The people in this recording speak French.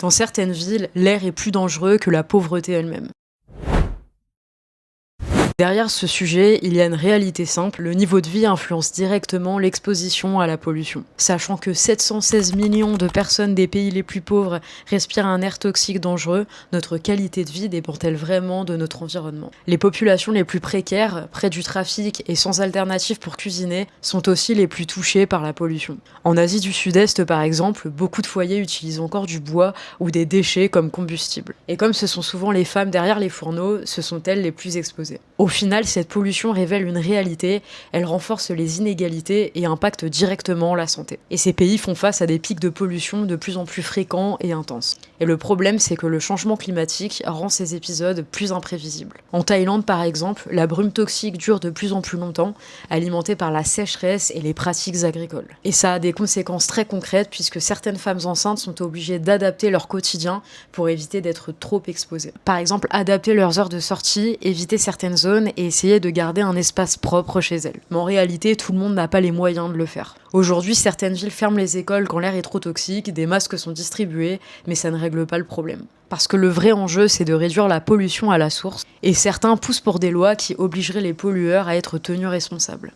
Dans certaines villes, l'air est plus dangereux que la pauvreté elle-même. Derrière ce sujet, il y a une réalité simple, le niveau de vie influence directement l'exposition à la pollution. Sachant que 716 millions de personnes des pays les plus pauvres respirent un air toxique dangereux, notre qualité de vie dépend-elle vraiment de notre environnement? Les populations les plus précaires, près du trafic et sans alternative pour cuisiner, sont aussi les plus touchées par la pollution. En Asie du Sud-Est par exemple, beaucoup de foyers utilisent encore du bois ou des déchets comme combustible. Et comme ce sont souvent les femmes derrière les fourneaux, ce sont elles les plus exposées. Au final, cette pollution révèle une réalité, elle renforce les inégalités et impacte directement la santé. Et ces pays font face à des pics de pollution de plus en plus fréquents et intenses. Et le problème, c'est que le changement climatique rend ces épisodes plus imprévisibles. En Thaïlande, par exemple, la brume toxique dure de plus en plus longtemps, alimentée par la sécheresse et les pratiques agricoles. Et ça a des conséquences très concrètes puisque certaines femmes enceintes sont obligées d'adapter leur quotidien pour éviter d'être trop exposées. Par exemple, adapter leurs heures de sortie, éviter certaines zones et essayer de garder un espace propre chez elles. Mais en réalité, tout le monde n'a pas les moyens de le faire. Aujourd'hui, certaines villes ferment les écoles quand l'air est trop toxique, des masques sont distribués, mais ça ne règle pas le problème. Parce que le vrai enjeu, c'est de réduire la pollution à la source, et certains poussent pour des lois qui obligeraient les pollueurs à être tenus responsables.